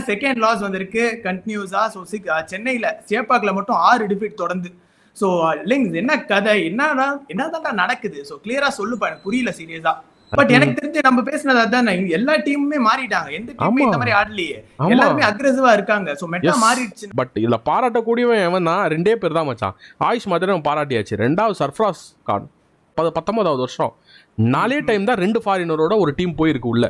Second loss வந்திருக்கு கண்டினியூஸா. So சென்னையில சேப்பாக்ல மட்டும் 6 டிஃபீட் தொடர்ந்து. ஸோ லிங்ஸ் என்ன கதை, என்னதான் நடக்குது? ஸோ கிளியரா சொல்லுப்பா, எனக்கு புரியல சீரியஸா. பட் எனக்கு தெரிஞ்சு நம்ம பேசினது அதான், எல்லா டீமுமே மாறிட்டாங்க. எந்த டீமுமே இந்த மாதிரி ஆடலையே, எல்லாருமே அக்ரெசிவா இருக்காங்க. ஸோ மெட்டா மாறிடுச்சு. பட் இதுல பாராட்டக்கூடியவன் எவன்னா 2 பேர் தான் மச்சான். ஆயுஷ் மாதிரி நம்ம பாராட்டியாச்சு. 2வது சர்ஃப்ராஸ் கான் 19வது வருஷம் 4 டைம் தான் 2 ஃபாரினரோட ஒரு டீம் போயிருக்கு உள்ள.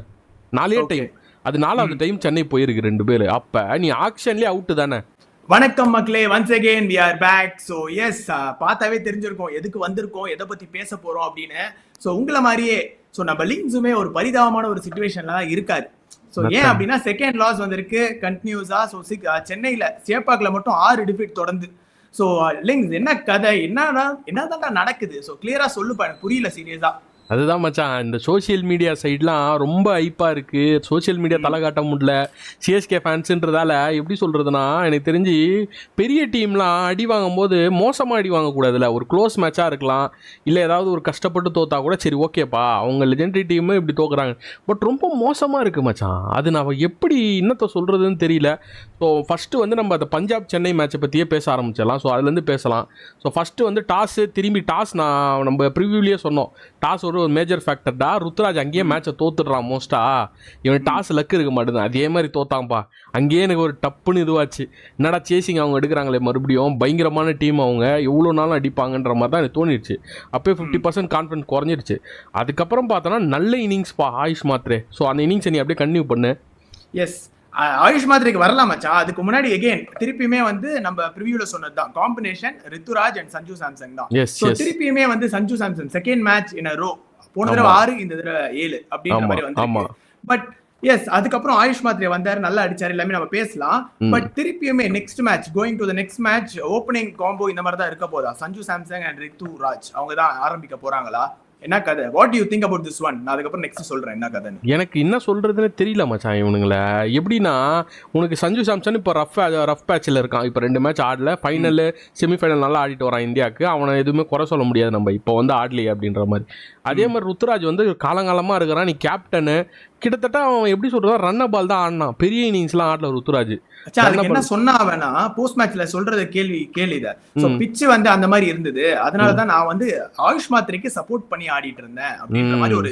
4 டைம். அது 4வது டைம் சென்னை போயிருக்கு 2 பேர். அப்ப நீ ஆக்ஷன்லயே அவுட் தானே. வணக்கம் மக்களே, once again we are back. So yes, பார்த்தாவே தெரிஞ்சிருக்கோம் எதுக்கு வந்திருக்கோம், எதை பத்தி பேச போறோம் அப்படின்னு. ஸோ உங்களை மாதிரியே ஸோ நம்ம லிங்ஸுமே ஒரு பரிதாபமான ஒரு சிச்சுவேஷன்ல தான் இருக்காரு. ஸோ ஏன் அப்படின்னா செகண்ட் லாஸ் வந்திருக்கு கண்டினியூஸா. ஸோ சென்னையில சேப்பாக்ல மட்டும் 6 டிஃபீட் தொடர்ந்து. ஸோ லிங்ஸ் என்ன கதை, என்னதான் நடக்குது? ஸோ கிளியரா சொல்லுப்பா, எனக்கு புரியல சீரியஸா. அதுதான் மச்சான், இந்த சோசியல் மீடியா சைட்லாம் ரொம்ப ஹைப்பாக இருக்குது. சோசியல் மீடியா தலை காட்ட முடியல. சிஎஸ்கே ஃபேன்ஸுன்றதால எப்படி சொல்கிறதுனா, எனக்கு தெரிஞ்சு பெரிய டீம்லாம் அடி வாங்கும்போது மோசமாக அடி வாங்கக்கூடாதுல்ல. ஒரு க்ளோஸ் மேட்சாக இருக்கலாம், இல்லை ஏதாவது ஒரு கஷ்டப்பட்டு தோத்தா கூட சரி ஓகேப்பா, அவங்க லெஜெண்டரி டீமு இப்படி தோக்குறாங்க. பட் ரொம்ப மோசமாக இருக்குது மச்சான். அது நான் எப்படி இன்னத்தை சொல்கிறதுன்னு தெரியல. ஸோ ஃபஸ்ட்டு வந்து நம்ம அந்த பஞ்சாப் சென்னை மேட்சை பற்றியே பேச ஆரம்பிச்சிடலாம். ஸோ அதுலேருந்து பேசலாம். ஸோ ஃபஸ்ட்டு வந்து திரும்பி டாஸ் நம்ம ப்ரிவியூலேயே சொன்னோம், டாஸ் ஒரு மேஜர் ஃபேக்டர்டா. ருத்ராஜ் அங்கேயே மேட்சை தோத்துடுறான் மோஸ்டா. இவன் டாஸ் லக்கு இருக்க மாட்டேது. அதே மாதிரி தோத்தாம்பா. அங்கேயே எனக்கு ஒரு டப்புன்னு இதுவாச்சு. என்னடா சேசிங் அவங்க எடுக்கிறாங்களே மறுபடியும், பயங்கரமான டீம் அவங்க, எவ்வளோ நாளும் அடிப்பாங்கன்ற மாதிரி தான் எனக்கு தோணிடுச்சு. அப்போயே 50% கான்ஃபிடன்ஸ் குறைஞ்சிருச்சு. அதுக்கப்புறம் பார்த்தோன்னா நல்ல இன்னிங்ஸ்பா ஆயுஷ் மாத்ரே. ஸோ அந்த இன்னிங்ஸை நீ அப்படியே கண்டினியூ பண்ணு. எஸ், ஆயுஷ் மாத்ரேக்கு வரலாம் மச்சான். அதுக்கு முன்னாடி எகெயின் திருப்பியுமே வந்து நம்ம ப்ரிவியூல சொன்னதுதான், காம்பினேஷன் ரித்துராஜ் அண்ட் சஞ்சு சாம்சங் தான். ஸோ திருப்பியுமே வந்து Sanju Samson second match in row, போன தடவை 6 இந்த தடவை 7 அப்படின்ற மாதிரி வந்து. பட் எஸ், அதுக்கப்புறம் ஆயுஷ் மாத்ரே வந்தாரு, நல்லா அடிச்சாரு, எல்லாமே நம்ம பேசலாம். பட் திருப்பியுமே next match, going to the next match, opening combo இந்த மாதிரி தான் இருக்க போதா? சஞ்சு சாம்சங் அண்ட் ரித்துராஜ் அவங்க தான் ஆரம்பிக்க போறாங்களா? என்ன கதை? What to you think about this one? நான் அதுக்கப்புறம் நெக்ஸ்ட் சொல்றேன் என்ன கதை. எனக்கு என்ன சொல்றதுன்னு தெரியல மச்சான் இவனுங்கள. எப்படின்னா, உனக்கு சஞ்சு சாம்சன் இப்போ ரஃப் பேட்சில் இருக்கான். இப்போ 2 மேட்ச் ஆடல, ஃபைனல் செமிஃபைனல் நல்லா ஆடிட்டு வரான் இந்தியாவுக்கு. அவனை எதுவுமே குறை சொல்ல முடியாது நம்ம, இப்போ வந்து ஆடலையே அப்படின்ற மாதிரி. அதே மாதிரி ருத்ராஜ் வந்து காலங்காலமாக இருக்கிறான். நீ கேப்டனு, கிட்டத்தட்ட அவன் எப்படி சொல்றதா ரன்ன பால் தான் ஆடினான். பெரிய இன்னிங்ஸ்லாம் ஆடல ருத்ராஜ். என்ன சொன்னா வேணா, போஸ்ட் மேட்ச்ல சொல்றத கேள்வி பிட்ச் வந்து அந்த மாதிரி இருந்தது, அதனாலதான் நான் வந்து ஆயுஷ் மாத்ரேக்கு சப்போர்ட் பண்ணி ஆடிட்டு இருந்தேன் அப்படின்ற மாதிரி ஒரு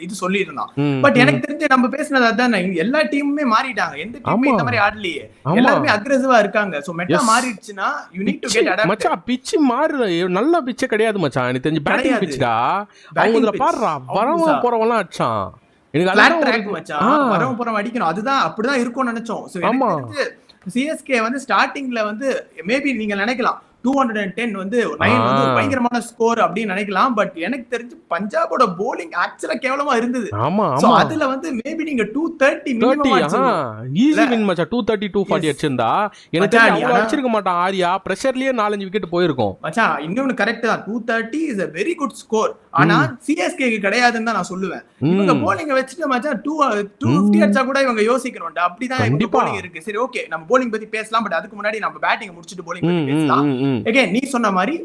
இது சொல்லி இருந்தான். பட் எனக்கு தெரிஞ்சு நம்ம பேசினது அதான், எல்லா டீமுமே மாறிட்டாங்க. எந்த டீமுமே இந்த மாதிரி ஆடலையே, எல்லாருமே அக்ரெசிவா இருக்காங்க. சோ மெட்டா மாறிடுச்சுன்னா you need to get adapt. மச்சான் பிட்ச் மாறு, நல்ல பிட்ச் கிடையாது மச்சான். எனக்கு தெரிஞ்சு பேட்டிங் பிட்ச்டா. அவங்க இதுல பாறா வரவ போறவலாம் அடிச்சான். வரவும் போறவன் அடிக்கணும். அதுதான் அப்படிதான் இருக்கும்னு நினைச்சோம். சிஎஸ்கே வந்து ஸ்டார்டிங்ல வந்து மேபி நீங்க நினைக்கலாம் 210 வந்து 9 வந்து ஒரு பயங்கரமான ஸ்கோர் அப்படின்னு நினைக்கலாம். பட் எனக்கு தெரிஞ்சு பஞ்சாபோட bowling ஆக்சுவலா கேவலமா இருந்தது. சோ அதுல வந்து மேபி நீங்க 230 மினிமம் ஈஸி வின் மச்சான். 230 240 அடிச்சிருந்தா எனக்கு அவ்வளவு அடிச்சிருக்க மாட்டான். ஆரியா பிரஷர்லயே 4-5 விக்கெட் போயிருக்கும் மச்சான். இன்னொன்னு கரெக்ட் தான், 230 is a very good score. ஆனா சிஎஸ்கே க்கு கிடையாதுன்னு தான் நான் சொல்லுவேன். இவங்க bowling வச்சிட்டு மச்சான் 250 அடிச்சா கூட இவங்க யோசிக்கணும்டா. அப்படிதான் இவங்க bowling இருக்கு. சரி ஓகே, நம்ம bowling பத்தி பேசலாம். பட் அதுக்கு முன்னாடி நம்ம பேட்டிங் முடிச்சிட்டு bowling பத்தி பேசலாம். Again, நீ சொன்ன மாதிரி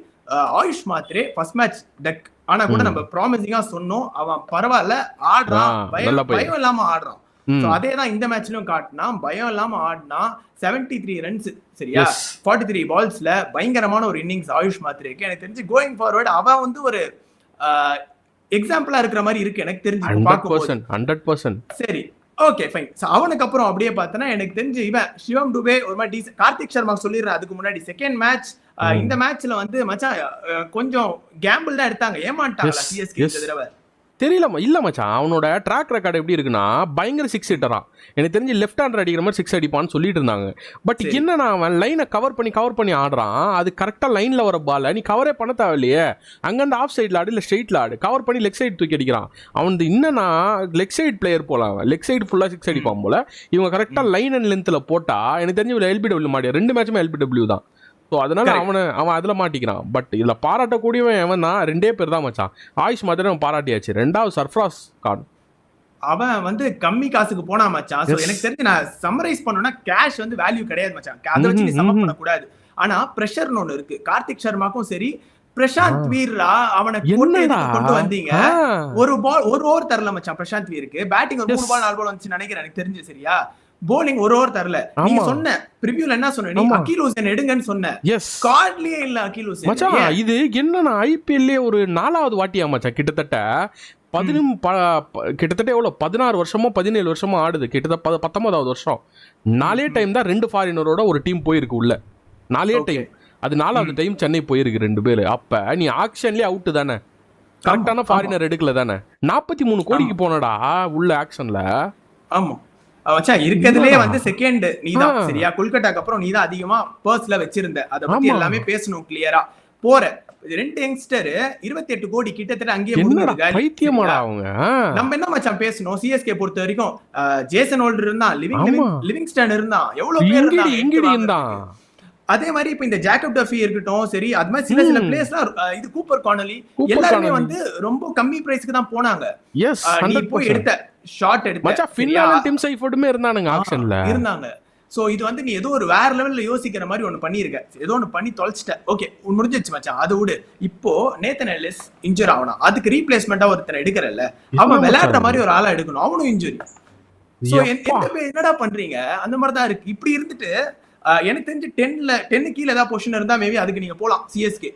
ஆயுஷ் மாத்ரே ஃபர்ஸ்ட் மேட்ச் டக். ஆனா கூட நம்ம ப்ராமிசிங்கா சொன்னோம், அவன் பரவாயில்ல ஆடுறான், பயம் இல்லாம ஆடுறான். அதே தான் இந்த மேட்ச்லயும் காட்டினான், பயம் இல்லாம ஆடினா. 73 ரன்ஸ் சரியா, 43 பால்ஸ்ல பயங்கரமான ஒரு இன்னிங்ஸ் ஆயுஷ் மாத்ரேக்கு. எனக்கு தெரிஞ்சு கோயிங் ஃபார்வர்ட் அவன் வந்து ஒரு எக்ஸாம்பிளா இருக்கிற மாதிரி இருக்கு எனக்கு தெரிஞ்சு. 100%. சரி ஓகே ஃபைன். அவனுக்கு அப்புறம் அப்படியே பார்த்தனா எனக்கு தெரிஞ்சு இவன் சிவம் டுபே ஒரு மாதிரி கார்த்திக் சர்மா சொல்லிடுறேன். அதுக்கு முன்னாடி செகண்ட் மேட்ச், இந்த மேட்ச்ல வந்து மச்சான் கொஞ்சம் கேம்பிள் தான் எடுத்தாங்க, ஏமாட்டாங்களா சிஎஸ்கே இந்த தடவை? தெரியல இல்ல மச்சான். அவனோட ட்ராக் ரெக்கார்டு எப்படி இருக்குன்னா, பயங்கர 6 ஹிட்டரா. எனக்கு தெரிஞ்சு லெஃப்ட் ஹேண்டர் அடிக்கிற மாதிரி 6 அடிப்பான்னு சொல்லிட்டு இருந்தாங்க. பட் என்னன்னா, அவன் லைனை கவர் பண்ணி ஆடுறான். அது கரெக்டா லைன்ல வர பால நீ கவரே பண்ண தேவையில்லையே. அங்கிருந்து ஆஃப் சைட்ல ஆடு, இல்ல ஸ்ட்ரெயிட்ல ஆடு, கவர் பண்ணி லெக் சைடு தூக்கி அடிக்கிறான். அவன் என்னன்னா லெக் சைடு பிளேயர் போல, அவன் லெக் சைடு ஃபுல்லா 6 அடிப்பான் போல. இவங்க கரெக்டா லைன் அண்ட் லென்த்ல போட்டா எனக்கு தெரிஞ்சு எல்பிடபிள்யூ மாடியா 2 மேட்சுமே எல்பிடபிள்யூ தான். ஸோ அதனால அவன் அதில் மாட்டிக்கிறான். பட் இதில் பாராட்டக்கூடியவன் எவன் தான், 2 பேர் தான் மச்சான். ஆயுஷ் மாதிரி அவன் பாராட்டியாச்சு. 2வது சர்ஃப்ராஸ் கான், அவன் வந்து கம்மி காசுக்கு போனா மச்சான். சோ எனக்கு தெரிஞ்சு நான் சம்மரைஸ் பண்ணனும்னா கேஷ் வந்து வேல்யூ கிடையாது மச்சான். அதை வச்சு நீ சம்ம பண்ண கூடாது. ஆனா பிரஷர்னு ஒன்னு இருக்கு. கார்த்திக் சர்மாக்கும் சரி, பிரசாந்த் வீர்லா அவனை கொண்டு வந்தீங்க. ஒரு ஓவர் தரல மச்சான் பிரசாந்த் வீருக்கு. பேட்டிங் ஒரு 3 பால் 4 பால் வந்துச்சு நினைக்கிறேன் எனக்கு தெரிஞ்சு. சரியா, போலிங் ஒரு ஓவர் தரல. நீங்க ஆமா. சொன்ன பிரிவியூல என்ன சொன்ன நீ ஆமா. அகில் ஹுசேன் எடுங்கன்னு சொன்ன. எஸ் ஸ்குவாட்லயே இல்ல அகில் ஹுசேன். மச்சான், இது என்னன்னா ஐபிஎல்லே ஒரு 4வது வாட்டியா மச்சான் கிட்டத்தட்ட கிட்டத்தட்ட எவ்வளோ 16 வருஷமோ 17 வருஷமோ ஆடுது, கிட்டத்தட்ட 19வது வருஷம். 4 டைம் தான் 2 ஃபாரினரோட ஒரு டீம் போயிருக்கு உள்ள. 4 டைம். அது 4வது டைம் சென்னை போயிருக்கு 2 பேர். அப்ப நீ ஆக்ஷன்லயே அவுட்டு தானே, கரெக்டான ஃபாரினர் எடுக்கல தானே. 43 கோடிக்கு போனடா உள்ள ஆக்ஷன்ல. ஆமா வச்சா இருக்கிறதுலயே வந்து செகண்ட் நீதான் சரியா. கொல்கட்டாக்கு அப்புறம் நீதான் அதிகமா பர்ஸ்ல வச்சிருந்த. அத பத்தி எல்லாமே பேசணும் கிளியரா. போற 2 யங்ஸ்டர் 28 கோடி கிட்டத்தட்ட அங்கேயே முடிஞ்சிருக்கு. பைத்தியமாடா அவங்க. நம்ம என்ன மச்சான் பேசணும், சிஎஸ்கே பொறுத்த வரைக்கும் ஜேசன் ஹோல்டர் இருந்தான், லிவிங்ஸ்டன் இருந்தான், எவ்வளவு பேர் இருந்தான். அதே மாதிரி இப்ப இந்த ஜேக்கப் டஃபி இருக்கட்டும் சரி, அது மாதிரி சில பிளேயர்ஸ்லாம் இது கூப்பர் கார்னலி எல்லாருமே வந்து ரொம்ப கம்மி பிரைஸ்க்கு தான் போனாங்க. எஸ் நீ போய் எடுத்த ஷாட் எடுத்த மச்சான் ஃபின்லாண்ட் டீம் சைஃபோடுமே இருந்தானுங்க ஆக்ஷன்ல இருந்தாங்க. சோ இது வந்து நீ ஏதோ ஒரு வேற லெவல்ல யோசிக்கிற மாதிரி ஒன்னு பண்ணிருக்க, ஏதோ ஒன்னு பண்ணி தொலைச்சிட்ட. ஓகே முடிஞ்சிச்சு மச்சான், அது விடு. இப்போ நேத்தன் எல்லிஸ் இன்ஜூர் ஆகணும், அதுக்கு ரீப்ளேஸ்மெண்டா ஒருத்தர் எடுக்கறல்ல, அவன் விளையாடுற மாதிரி ஒரு ஆளா எடுக்கணும், அவனும் இன்ஜுரி. சோ என்னடா பண்றீங்க? அந்த மாதிரி தான் இருக்கு. இப்படி இருந்துட்டு எனக்கு தெரிஞ்சு 10 கீழ ஏதாவது பொசிஷன் இருந்தா மேபி அதுக்கு நீங்க போலாம் சிஎஸ்கே.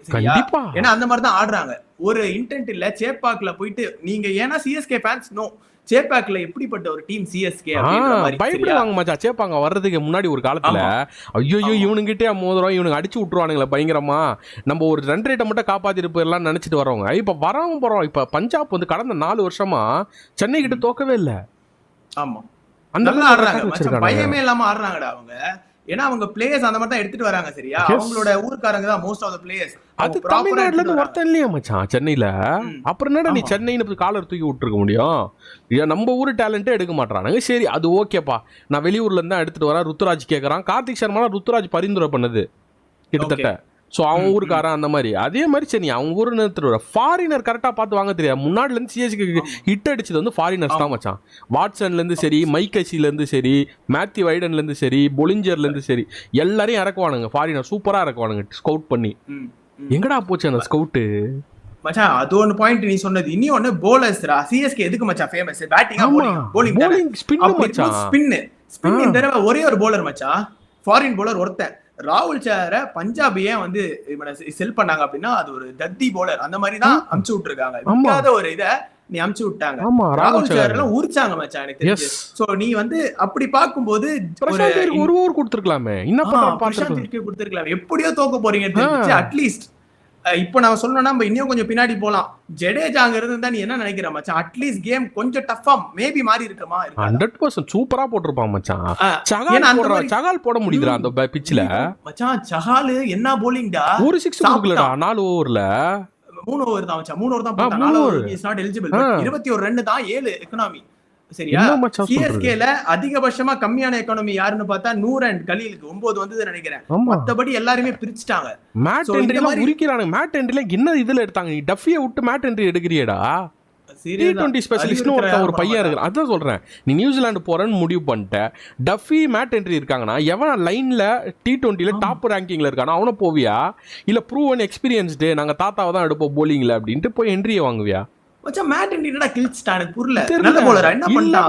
ஏன்னா அந்த மாதிரி தான் ஆடுறாங்க. ஒரு இன்டென்ட் இல்ல சேப்பாக்ல போயிட்டு நீங்க, ஏன்னா சிஎஸ்கே ஃபேன்ஸ் நோ சேப்பாக்ல எப்படிப்பட்ட ஒரு டீம் சிஎஸ்கே அப்படின்ற மாதிரி பயப்படுவாங்க மச்சான். சேப்பாங்க வர்றதுக்கு முன்னாடி ஒரு காலத்துல ஐயோ இவனுங்கிட்டே மோதுறோம், இவனுக்கு அடிச்சு விட்டுருவானுங்களே பயங்கரமா, நம்ம ஒரு ரன் ரேட்டை மட்டும் காப்பாத்திட்டு போயிடலாம் நினைச்சிட்டு வரவங்க இப்ப வரவும் போறோம். இப்ப பஞ்சாப் வந்து கடந்த 4 வருஷமா சென்னை கிட்ட தோக்கவே இல்ல. ஆமா அந்த ஆடுறாங்க, பயமே இல்லாம ஆடுறாங்கடா அவங்க. ஏன்னா அவங்க பிளேயர்ஸ் அந்த மாதிரி தான் எடுத்துட்டு வராங்க சரியா. அவங்களோட ஊர்க்காரங்க தான் மோஸ்ட் ஆஃப் தி பிளேயர்ஸ். அது தமிழ்நாட்டுல இருந்து ஒருத்தன் இல்லையா மச்சான் சென்னையில. அப்புறம் என்னடா நீ சென்னைன்னு காலர் தூக்கி விட்டுருக்க முடியும்? நம்ம ஊர் டேலண்டே எடுக்க மாட்டானுங்க. சரி அது ஓகேப்பா, நான் வெளியூர்ல இருந்து தான் எடுத்துட்டு வரேன். ருத்துராஜ் கேட்கறான். கார்த்திக் சர்மா ருத்துராஜ் பரிந்துரை பண்ணது கிட்டத்தட்ட. ஸோ அவன் ஊருக்காரன் அந்த மாதிரி. அதே மாதிரி சரி அவங்க ஊர் நிறுத்துற ஃபாரினர் கரெக்டாக பார்த்து வாங்க தெரியாது. முன்னாடிலேருந்து சிஎஸ்கே ஹிட் அடிச்சது வந்து ஃபாரினர்ஸ் தான் மச்சான். வாட்சன்லேருந்து சரி, மைக் அசிலேருந்து சரி, மேத்யூ வைடன்லேருந்து சரி, பொலிஞ்சர்லேருந்து சரி, எல்லாரையும் இறக்குவானுங்க ஃபாரினர். சூப்பராக இறக்குவானுங்க ஸ்கவுட் பண்ணி. எங்கடா போச்சு அந்த ஸ்கவுட்டு மச்சான்? அது ஒன்னு பாயிண்ட் நீ சொன்னது. இனி ஒன்னு போலர்ஸ்ரா. சிஎஸ்கே எதுக்கு மச்சான் ஃபேமஸ்? பேட்டிங்கா போலிங் ஸ்பின் மச்சான். ஸ்பின் இந்த தடவை ஒரே ஒரு போலர் மச்சான், ஃபாரின் போலர் ஒருத்தன். ராகுல் சார பஞ்சாபியே வந்து செல் பண்ணாங்க அப்படின்னா அது ஒரு தத்தி போலர் அந்த மாதிரி தான் அமுச்சு விட்டுருக்காங்க. விடாத ஒரு இதை நீ அமுச்சு விட்டாங்க. ராகுல் சார் எல்லாம் உரிச்சாங்க மச்சான் எனக்கு தெரிஞ்சு. சோ நீ வந்து அப்படி பாக்கும்போது ஒரு ஓவர் கொடுத்துருக்கலாமே, கொடுத்துருக்கலாமே. எப்படியோ தோக்க போறீங்க அட்லீஸ்ட். இப்போ நான் சொல்லணும்னா நம்ம இன்னும் கொஞ்சம் பின்னாடி போலாம். ஜடேஜா அங்க இருந்தா நீ என்ன நினைக்கிற மச்சான்? அட்லீஸ்ட் கேம் கொஞ்சம் டஃபா மேபி மாறி இருக்குமா? 100% சூப்பரா போட்டுருப்பான் மச்சான். சகால் போட முடியுதுடா அந்த பிட்ச்ல மச்சான். சகால் என்ன போலிங்டா, ஒரு 6 கொடுக்கலடா 4 ஓவர்ல. 3 ஓவர் தான் மச்சான், 3 ஓவர் தான் போட்டான். 4 over is not eligible. 21 run தான் 7 எக்கனாமி சரியா. சிஎஸ்கேல அதிகபட்சமா கம்மியான எக்கானமி யாருன்னு பார்த்தா நூர் அண்ட் கலீலுக்கு 9 வந்தது நினைக்கிறேன். மத்தபடி எல்லாருமே பிரிச்சுட்டாங்க. மேட் என்ட்ரில உரிக்கிறானுங்க. மேட் என்ட்ரில என்ன இதுல எடுத்தாங்க? நீ டஃபியை விட்டு மேட் என்ட்ரி எடுக்கிறியடா? T20 ஸ்பெஷலிஸ்ட்னு ஒரு பையன் இருக்கு. அதான் சொல்றேன், நீ நியூசிலாந்து போறன்னு முடிவு பண்ணிட்ட. டஃபி மேட் என்ட்ரி இருக்காங்கன்னா எவன் லைன்ல T20ல டாப் ரேங்கிங்ல இருக்கானா அவனை போவியா? இல்ல ப்ரூவன் எக்ஸ்பீரியன்ஸ்டு நாங்க தாத்தாவை தான் எடுப்போம் போலிங்ல அப்படின்ட்டு போய் என்ட்ரியை வாங்குவியா? மச்சான் மேட் என்ட்ரினா கில்ஸ்டான் புரியல. நல்ல போலரா என்ன பண்ணிட்டான்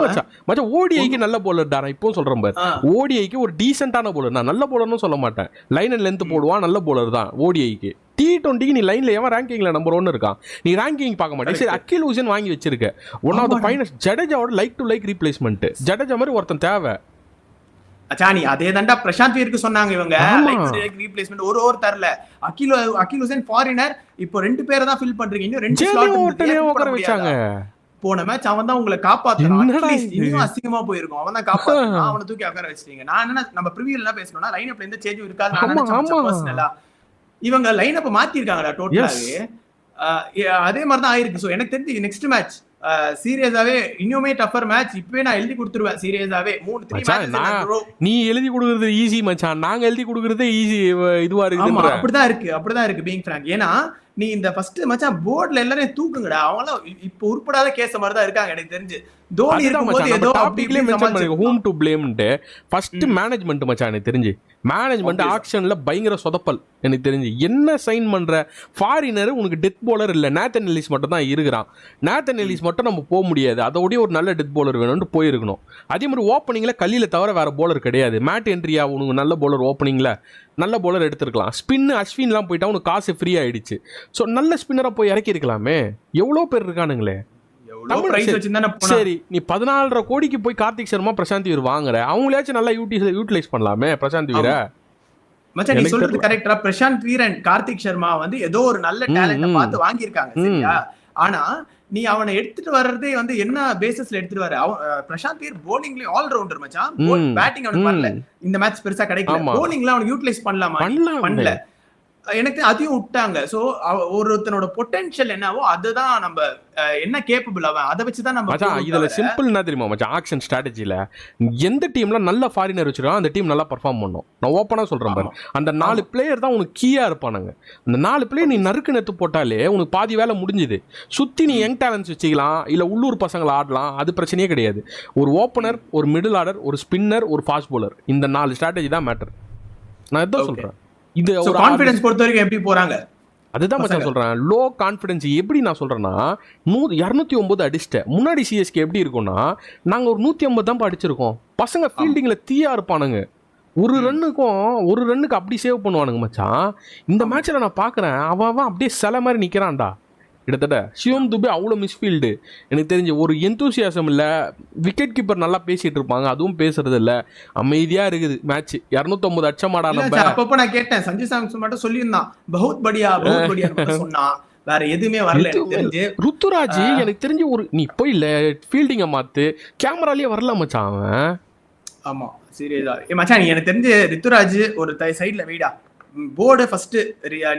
மச்சான்? ஓடிஐக்கு நல்ல போலர் டா. நான் இப்போ சொல்றேன் பாரு, ஓடிஐக்கு ஒரு டீசென்ட்டான போலர். நான் நல்ல போலர்னு சொல்ல மாட்டேன். லைன் அண்ட் லென்த் போடுவான், நல்ல போலர் தான் ஓடிஐக்கு. T20க்கு நீ லைன்ல எவன் ரேங்கிங்ல நம்பர் 1 இருக்கான்? நீ ரேங்கிங் பார்க்க மாட்டேன். சரி அகில் ஹுசேன் வாங்கி வச்சிருக்க. ஒன் ஆஃப் தி ஃபைனல்ஸ் ஜடேஜாவோட like to like replacement. Jadeja மாதிரி ஒருத்தன் தேவை. அச்சா நீ அதே தாண்டா பிரசாந்த் வீருக்கு சொன்னாங்க இவங்க. ரீப்ளேஸ்மெண்ட் ஒரு ஓவர் தரல. அகில் ஹுசேன் ஃபாரினர். இப்போ 2 பேரை தான் ஃபில் பண்றீங்க. இன்னும் 2 ஸ்லாட் வச்சாங்க. போன மேட்ச் அவன் தான் உங்களை காப்பாத்தணும். அட்லீஸ்ட் இன்னும் அசிங்கமா போயிருக்கும். அவன் தான் காப்பாத்தணும். அவனை தூக்கி உட்கார வச்சிட்டீங்க. நான் என்ன நம்ம ப்ரிவியூல என்ன பேசணும்னா லைன் அப்ல எந்த சேஞ்சும் இருக்காது நான் நினைச்சேன் பர்சனலா. இவங்க லைன் அப் மாத்திருக்காங்கடா டோட்டலாவே. அதே மாதிரி தான் ஆயிருக்கு. சோ எனக்கு தெரிஞ்சு நெக்ஸ்ட் மேட்ச் சீரியஸாவே இன்னுமே டஃபர் மேட்ச். இப்பவே நான் எழுதி கொடுத்துருவேன் சீரியஸாவே. 3-3 மேட்ச் நீ எழுதி கொடுக்கிறது ஈஸி மச்சான். நாங்க எழுதி கொடுக்கிறது ஈஸி இதுவா இருக்கு. அப்படிதான் இருக்கு பீயிங் ஃபிராங்க். ஏன்னா நீ இந்த ஃபர்ஸ்ட் மச்சான் போர்ட்ல எல்லாரையும் தூக்குங்கடா. அவங்களாம் இப்ப உருப்படாத கேஸ் மாதிரி தான் இருக்காங்க எனக்கு தெரிஞ்சு. தோனி இருக்கும்போது ஏதோ டாபிக்லயே மென்ஷன் பண்ணிருக்க ஹூம் டு ப்ளேம்ன்ட்டு. ஃபர்ஸ்ட் மேனேஜ்மெண்ட் மச்சான் எனக்கு தெரிஞ்சு. மேனேஜ்மெண்ட் ஆக்ஷன்ல பயங்கர சொதப்பல் எனக்கு தெரிஞ்சு. என்ன சைன் பண்ற ஃபாரினர் உனக்கு டெத் போலர் இல்ல, நேத்தன் எல்லிஸ் மட்டும் தான் இருக்கிறான். நேத்தன் எல்லிஸ் மட்டும் நம்ம போக முடியாது, அதோடய ஒரு நல்ல டெத் போலர் வேணும்னு போயிருக்கணும். அதே மாதிரி ஓப்பனிங்ல கல்லில தவிர வேற போலர் கிடையாது. மேட் என்ட்ரியா உனக்கு நல்ல போலர் ஓப்பனிங்ல நல்ல போலர் எடுத்திருக்கலாம். ஸ்பின் அஸ்வின்லாம் போயிட்டா உனக்கு காசு ஃப்ரீ ஆயிடுச்சு. ஸோ நல்ல ஸ்பின்னரை போய் இறக்கி இருக்கலாமே. எவ்வளோ பேர் இருக்கானுங்களே. சரி, நீ 14.5 கோடிக்கு போய் கார்த்திக் சர்மா பிரசாந்த் வீர் வாங்குற, அவங்களாச்சும் நல்லா யூட்டிலைஸ் பண்ணலாமே பிரசாந்த் வீர. மச்சான் நீ சொல்றது கரெக்டா. பிரசாந்த் வீர் அண்ட் கார்த்திக் சர்மா வந்து ஏதோ ஒரு நல்ல டேலண்ட பார்த்து வாங்கியிருக்காங்க சரியா. ஆனா நீ அவனை எடுத்துட்டு வர்றதே வந்து என்ன பேசிஸ்ல எடுத்துட்டு வர? பிரசாந்த் வீர் போலிங்லயும் ஆல் ரவுண்டர் மச்சான். பேட்டிங் அவனுக்கு பண்ணல, இந்த மேட்ச் பெருசா கிடைக்கல. போலிங்ல அவனுக்கு யூட்டிலைஸ் பண்ணலாமா? பண்ணல. எனக்கு அதையும் விட்டாங்க. சோ ஒருத்தனோட பொட்டன்ஷியல் என்னவோ அதுதான் நம்ம என்ன கேப்பபிள் அவன், அதை வச்சுதான் நம்ம. இதுல சிம்பிள் என்ன தெரியுமா மச்சான், ஆக்ஷன் ஸ்ட்ராட்டஜில எந்த டீம்ல நல்ல ஃபாரினர் வச்சிருக்கான் அந்த டீம் நல்லா பெர்ஃபார்ம் பண்ணும். நான் ஓப்பனா சொல்றேன் பாரு, அந்த 4 பிளேயர் தான் உனக்கு கீயா இருப்பானுங்க. அந்த 4 பிளேயர் நீ நறுக்கு நெத்து போட்டாலே உனக்கு பாதி வேலை முடிஞ்சுது. சுத்தி நீ யங் டேலண்ட்ஸ் வச்சுக்கலாம், இல்ல உள்ளூர் பசங்களை ஆடலாம், அது பிரச்சனையே கிடையாது. ஒரு ஓப்பனர், ஒரு மிடில் ஆர்டர், ஒரு ஸ்பின்னர், ஒரு ஃபாஸ்ட் போலர், இந்த 4 ஸ்ட்ராட்டஜி தான் மேட்டர். நான் இதான் சொல்றேன். இது ஒரு கான்ஃபிடன்ஸ் பொறுத்த வரைக்கும் எப்படி போறாங்க அதுதான் மச்சான் சொல்றேன். லோ கான்ஃபிடன்ஸ் எப்படி நான் சொல்றேன்னா, 209 அடிச்சிட்ட. முன்னாடி சிஎஸ்கே எப்படி இருக்கும்னா, நாங்க ஒரு 150 தான் அடிச்சிருக்கோம். பசங்க ஃபீல்டிங்ல தீயா இருப்பானுங்க. ஒரு ரன்னுக்கு அப்படி சேவ் பண்ணுவானுங்க மச்சான். இந்த மேட்ச்ல நான் பாக்குறேன், அவன் அப்படியே சில மாதிரி நிக்கிறான்டா. கிட்டத்தட்ட சிவம் துபே அவ்வளோ மிஸ்ஃபீல்டு எனக்கு தெரிஞ்சு. ஒரு எந்தூசியாசம் இல்லை. விக்கெட் கீப்பர் நல்லா பேசிட்டு இருப்பாங்க, அதுவும் பேசுறது இல்லை. அமைதியா இருக்குது மேட்ச். 250 அச்சமாடா நம்ம. அப்பப்ப நான் கேட்டேன், சஞ்சு சாம்சன் மட்டும் சொல்லியிருந்தான் பஹுத் படியா சொன்னான், வேற எதுவுமே வரல. ருத்துராஜ் எனக்கு தெரிஞ்சு ஒரு நீ போய் இல்ல ஃபீல்டிங்கை மாத்து, கேமராலேயே வரல மச்சான் அவன். ஆமா சீரியஸா மச்சான், எனக்கு தெரிஞ்சு ரித்துராஜ் ஒரு சைட்ல வீடா போர்டு ஃபர்ஸ்ட்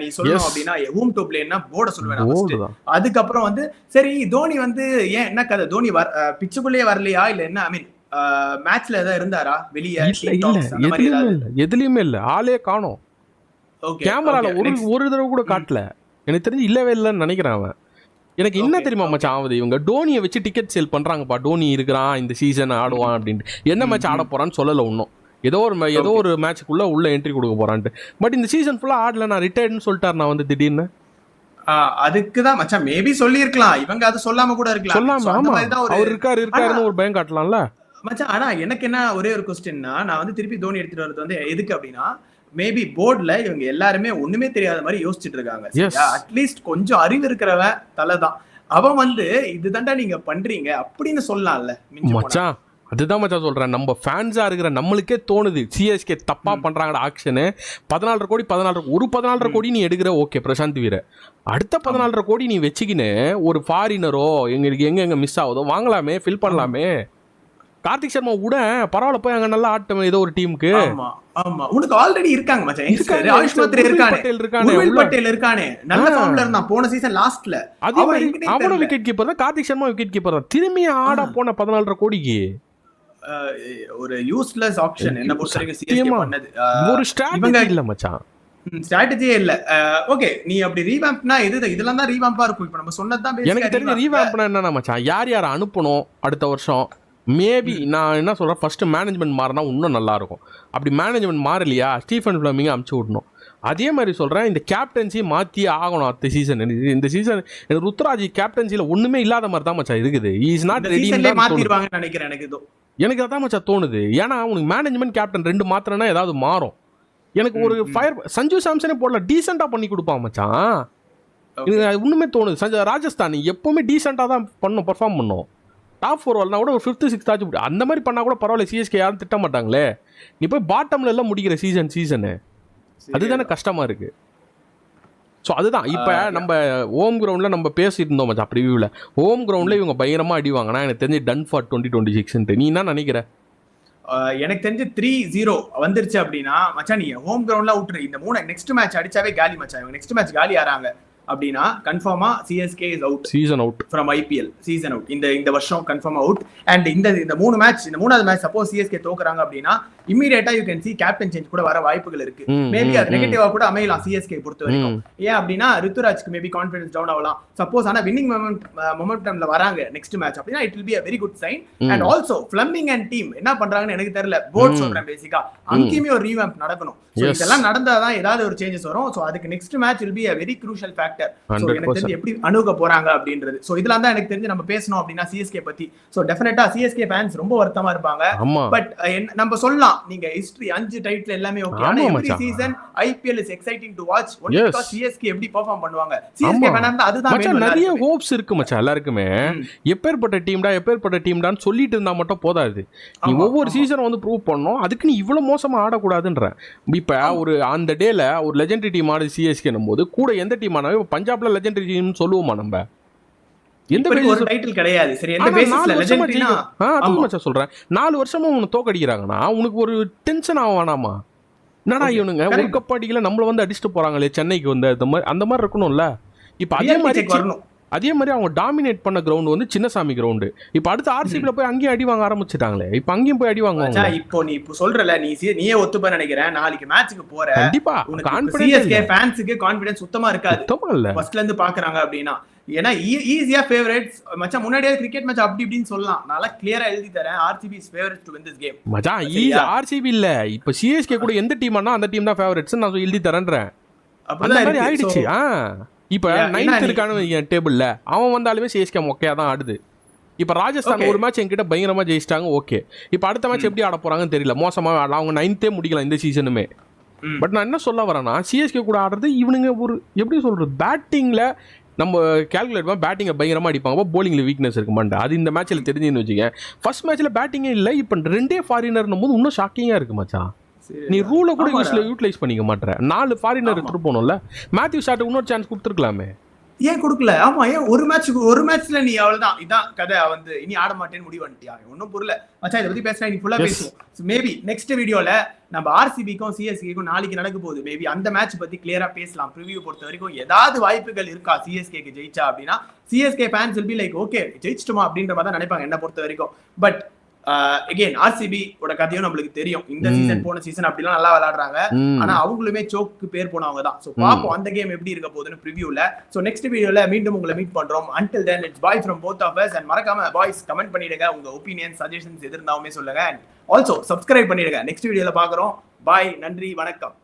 நீ சொல்லணும் அப்படின்னா ஹூம் டு பிளேன்னா போர்டை சொல்லுவேன். அதுக்கப்புறம் வந்து சரி தோனி வந்து ஏன் என்ன கதை, தோனி பிச்சுக்குள்ளேயே வரலையா இல்ல என்ன? ஐ மீன் மேட்ச்ல ஏதாவது இருந்தாரா வெளியே? எதுலயுமே இல்ல, ஆளே காணோம். கேமரால ஒரு தடவை கூட காட்டல எனக்கு தெரிஞ்சு. இல்லவே இல்லைன்னு நினைக்கிறேன் அவன். எனக்கு என்ன தெரியுமா மச்சான் ஆகுது, இவங்க டோனியை வச்சு டிக்கெட் சேல் பண்றாங்கப்பா. டோனி இருக்கிறான் இந்த சீசன் ஆடுவான் அப்படின்ட்டு. என்ன மேட்ச் ஆட போறான்னு சொல்லல ஒன்னும். ஏதோ ஒரு மேட்சுக்குள்ள உள்ள என்ட்ரி கொடுக்க போறான்ட்டு. பட் இந்த சீசன் ஃபுல்லா ஆடல, நான் ரிட்டையர்ட்னு சொல்லிட்டாரு. நான் வந்து திடீர்னு அதுக்குதான் மச்சான் மேபி சொல்லி இருக்கலாம். இவங்க அது சொல்லாம கூட இருக்கலாம். சொல்லாம அவர் இருக்காருன்னு ஒரு பயம் காட்டலாம்ல மச்சான். ஆனா எனக்கு என்ன ஒரே ஒரு கொஸ்டின்னா, நான் வந்து திருப்பி தோனி எடுத்துட்டு வரது வந்து எதுக்கு அப்படின்னா, மேபி போர்ட்ல இவங்க எல்லாருமே ஒண்ணுமே தெரியாத மாதிரி யோசிச்சுட்டு இருக்காங்க. அட்லீஸ்ட் கொஞ்சம் அறிவு இருக்கிறவன் தலைதான். அவன் வந்து இதுதான்டா நீங்க பண்றீங்க அப்படின்னு சொல்லலாம்ல மச்சான். அதுதான் மச்சான் சொல்றேன், நம்ம ஃபேன்ஸா இருக்கிற நம்மளுக்கே தோணுது சிஎஸ்கே தப்பா பண்றாங்கடா ஆக்ஷனு. 14.5 கோடி நீ எடுக்கிற, ஓகே பிரசாந்த் வீர. அடுத்த 14.5 கோடி நீ வச்சுக்கின்னு ஒரு ஃபாரினரோ எங்களுக்கு எங்க மிஸ் ஆகுதோ வாங்கலாமே, ஃபில் பண்ணலாமே. கார்த்திக் சர்மா கூட பரவாயில்ல, போய் அங்க நல்லா ஆட்டம் ஏதோ ஒரு டீமுக்கு. ஆமா உனக்கு ஆல்ரெடி இருக்காங்க மச்சான். ஆயுஷ் மாத்ரே இருக்கானே, உர்வில் பட்டேல் இருக்கானே, நல்ல ஃபார்ம்ல இருந்தான் போன சீசன் லாஸ்ட்ல. அதே மாதிரி அவனும் விக்கெட் கீப்பர் தான், கார்த்திக் சர்மா விக்கெட் கீப்பர் தான். திரும்பி ஆட போன 14.5 கோடிக்கு ஒரு யூஸ்லெஸ் ஆப்ஷன் என்ன பொறுத்தவரைக்கும் சிஎஸ்கே பண்ணது. ஒரு ஸ்ட்ராட்டஜி இல்ல மச்சான், ஸ்ட்ராட்டஜியே இல்ல. ஓகே நீ அப்படி ரீவாம்ப்னா இதெல்லாம் தான் ரீவாம்பா இருக்கும். இப்ப நம்ம சொன்னதுதான் எனக்கு தெரிஞ்ச ரீவாம்ப்னா என்னன்னா மச்சான், யார் அனுப்பணும் அடுத்த வருஷம். மேபி நான் என்ன சொல்றேன், ஃபர்ஸ்ட் மேனேஜ்மெண்ட் மாறினா இன்னும் நல்லா இருக்கும். அப்படி மேனேஜ்மெண்ட் மாறலையா, ஸ்டீஃபன் ஃபிளமிங்கை அமுச்சு விடணும். அதே மாதிரி சொல்றேன், இந்த கேப்டன்சி மாத்தி ஆகணும் அடுத்த சீசன். இந்த சீசன் ருத்ராஜ் கேப்டன்சில ஒண்ணுமே இல்லாத மாதிரி தான் மச்சான் இருக்குது. Is not ready. மாத்திடுவாங்கன்னு நினைக்கிறேன். எனக்கு அதான் மச்சான் தோணுது. ஏன்னா உனக்கு மேனேஜ்மெண்ட் கேப்டன் 2 மாத்திரனா ஏதாவது மாறும். எனக்கு ஒரு சஞ்சு சாம்சனே போடல, டீசெண்டா பண்ணி கொடுப்பான் மச்சான். எனக்கு ஒண்ணுமே தோணுது. ராஜஸ்தான் எப்பவுமே டீசெண்டா தான் பெர்ஃபார்ம் பண்ணும். டாப் 4 வரலாம் கூட ஒரு 5th 6th ஆச்சு அந்த மாதிரி பண்ணா கூட பரவாயில்ல. சிஎஸ்கே யாரும் திட்ட மாட்டாங்களே. நீ போய் பாட்டம்ல எல்லாம் முடிக்கிற சீசனு அதுதானே கஷ்டமா இருக்கு. ஸோ அதுதான் இப்போ நம்ம ஹோம் கிரவுண்டில் நம்ம பேசிட்டு இருந்தோம் மச்சான். அப்படி வியூவில் ஹோம் கிரவுண்டில் இவங்க பயங்கரமாக அடிவாங்கன்னா எனக்கு தெரிஞ்சு டன் ஃபார் 2026. நீ என்ன நினைக்கிற? எனக்கு தெரிஞ்சு 3-0 வந்துருச்சு அப்படின்னா மச்சான், நீ ஹோம் கிரவுண்ட்ல விட்டுரு. இந்த 3 நெக்ஸ்ட் மேட்ச் அடிச்சாவே காலி மச்சான். இவங்க நெக்ஸ்ட் மேட்ச் காலி ஆறாங்க. அப்படின்னா கன்ஃபார்மா CSK is out, season out from IPL, season out. இந்த வருஷம் கன்ஃபார்ம் அவுட். அண்ட் இந்த மூணாவது மேட்ச் சப்போஸ் சிஎஸ்கே தோக்குறாங்க அப்படின்னா இமீடியட்டா you can see captain change கூட வர வாய்ப்புகள் இருக்கு. மேபி அது நெகட்டிவா கூட அமையலாம் சிஎஸ்கே பொறுத்த வரைக்கும். ஏன் அப்படின்னா ருத்துராஜ்க்கு மேபி கான்ஃபிடன்ஸ் டவுன் ஆகலாம். சப்போஸ் ஆனா வின்னிங் மொமெண்டம்ல வராங்க நெக்ஸ்ட் மேட்ச் அப்படின்னா it will be a very good sign. And also Fleming and team என்ன பண்றாங்கன்னு எனக்கு தெரியல. போர்ட் சொல்றேன் பேசிக்கா. அங்கேயுமே ஒரு ரீவாம்ப் நடக்கணும். சோ இதெல்லாம் நடந்தாதான் ஏதாவது ஒரு சேஞ்சஸ் வரும். சோ அதுக்கு next match will be a very crucial factor. So எனக்கு தெரிஞ்சு எப்படி அணுக போறாங்க அப்படின்றது. சோ இதெல்லாம் தான் எனக்கு தெரிஞ்சு நம்ம பேசணும் அப்படின்னா சிஎஸ்கே பத்தி. சோ டெஃபினட்டா சிஎஸ்கே ஃபேன்ஸ் ரொம்ப வருத்தமா இருப்பாங்க. பட் நம்ம சொல்லலாம் நீங்க ஹிஸ்டரி 5 டைட்டில் எல்லாமே ஓகே. ஆனா every season IPL is exciting to watch only because CSK எப்படி பெர்ஃபார்ம் பண்ணுவாங்க. சிஎஸ்கே ஃபேன்ஸ் அதுதான் மச்சான் நிறைய ஹோப்ஸ் இருக்கு மச்சான் எல்லாருக்குமே. எப்பேர்பட்ட டீம்டான்னு சொல்லிட்டு இருந்தா மட்டும் போதாது. நீ ஒவ்வொரு சீசனும் வந்து ப்ரூவ் பண்ணணும். அதுக்கு நீ இவ்வளவு மோசமா ஆடக்கூடாதுன்ற. இப்ப ஒரு அந்த டேல ஒரு லெஜெண்டரி டீம் ஆடு சிஎஸ்கே போது கூட எந்த டீம் ஆனாலும் பஞ்சாப்ல லெஜெண்டரி டீம் சொல்லுவோமா நம்ம? எந்த ஒரு டைட்டில் கிடையாது. சரி எந்த பேசிஸ்ல லெஜெண்டரினா மச்சான் சொல்றேன் 4 வருஷமா உன்னை தோக்கடிக்கிறாங்கன்னா உனக்கு ஒரு டென்ஷன் ஆக வேணாமா? என்னடா இவனுங்க ஒரு கப் அடிக்கல நம்மள வந்து அடிச்சுட்டு போறாங்களே சென்னைக்கு வந்து அந்த மாதிரி இருக்கணும்ல. இப்ப அதே மாதிரி அவங்க டாமினேட் பண்ண கிரவுண்ட் வந்து சின்னசாமி கிரவுண்ட். இப்ப அடுத்து ஆர்சிபில போய் அங்கேயும் அடி வாங்க ஆரம்பிச்சுட்டாங்களே. இப்ப அங்கேயும் போய் அடி வாங்குவாங்க. இப்போ நீ இப்ப சொல்றல நீயே ஒத்துப்ப நினைக்கிறேன். நாளைக்கு மேட்ச்க்கு போற கண்டிப்பா சிஎஸ்கே ஃபேன்ஸ்க்கு கான்ஃபிடன்ஸ் சுத்தமா இருக்காது. சுத்தமா இல்ல ஃபர்ஸ்ட்ல இருந்து பாக்குறாங்க அப்படின்னா. ஏன்னா ஈஸியா ஃபேவரட்ஸ் மச்சான் முன்னாடியே கிரிக்கெட் மேட்ச் அப்படி இப்படின்னு சொல்லலாம். நான் கிளியரா எழுதி தரேன் RCB is favourite to win this game. மச்சான் ஈஸி ஆர்சிபி இல்ல. இப்ப சிஎஸ்கே கூட எந்த டீம் ஆனா அந்த டீம் தான் ஃபேவரட்ஸ் நான் எழுதி தரேன்றேன். அந்த மாதிரி ஆயிடுச்சு. இப்ப 9th இருக்கான டேபிள்ல அவன் வந்தாலுமே சிஎஸ்கே மொக்கையா தான் ஆடுது. இப்ப ராஜஸ்தான் ஒரு மேட்ச் என்கிட்ட பயங்கரமா ஜெயிச்சிட்டாங்க. ஓகே இப்ப அடுத்த மேட்ச் எப்படி ஆட போறாங்கன்னு தெரியல. மோசமா அவங்க 9th முடிக்கலாம் இந்த சீசனுமே. பட் நான் என்ன சொல்ல வரேன்னா சிஎஸ்கே கூட ஆடுறது இவனுங்க ஒரு எப்படி சொல்றது பேட்டிங்ல நம்ம கேல்குலேட் பண்ண பேட்டிங்கை பயங்கரமாக அடிப்பாங்க. போலிங்கில் வீக்னஸ் இருக்கு மாட்டேன். அது இந்த மேட்ச்சில் தெரிஞ்சுன்னு வச்சுக்கேன். ஃபர்ஸ்ட் மேட்ச்சில் பேட்டிங்கே இல்லை. இப்போ 2 ஃபாரினர்னும் போது இன்னும் ஷாக்கிங்காக இருக்கு மச்சான். நீ ரூலை கூட யூட்டிலைஸ் பண்ணிக்க மாட்டேன். 4 ஃபாரினர் எடுத்துட்டு போகணும்ல. மேத்யூ ஷாட்டுக்கு இன்னொரு சான்ஸ் கொடுத்துருக்கலாமே. ஏன் கொடுக்கல? ஆமா ஏன் ஒரு மேட்ச்ல நீ அவ்வளவுதான் இதான் கதை வந்து இனி ஆட மாட்டேன்னு முடிவு பண்ணிட்டியா? ஒன்னும் புரியல மச்சான். இதை பத்தி பேசினா நீ ஃபுல்லா பேசுவோம். மேபி நெக்ஸ்ட் வீடியோல நம்ம ஆர்சிபிக்கும் சிஎஸ்கேக்கும் நாளைக்கு நடக்க போகுது. மேபி அந்த மேட்ச் பத்தி கிளியரா பேசலாம். ப்ரிவியூ பொறுத்த வரைக்கும் ஏதாவது வாய்ப்புகள் இருக்கா சிஎஸ்கேக்கு ஜெயிச்சா அப்படின்னா CSK fans will be like okay ஜெயிச்சிட்டோமா அப்படின்ற மாதிரி தான் நினைப்பாங்க என்ன பொறுத்த வரைக்கும். பட் அகைன் ஆர்சிபி ஓட கதையும் நம்மளுக்கு தெரியும். இந்த சீசன் போன சீசன் அப்படிலாம் நல்லா விளையாடுறாங்க. ஆனா அவங்களுமே சோக்கு பேர் போனவங்க தான். சோ பாப்போம் அந்த கேம் எப்படி இருக்க போகுதுன்னு ப்ரிவியூல. சோ நெக்ஸ்ட் வீடியோல மீண்டும் உங்களை மீட் பண்றோம். until then it's bye from both of us. and மறக்காம பாய்ஸ் கமெண்ட் பண்ணிடுங்க. உங்க ஒபினியன் சஜஷன்ஸ் எது இருந்தாலுமே சொல்லுங்க. and also subscribe பண்ணிடுங்க. நெக்ஸ்ட் வீடியோல பாக்குறோம். பாய், நன்றி, வணக்கம்.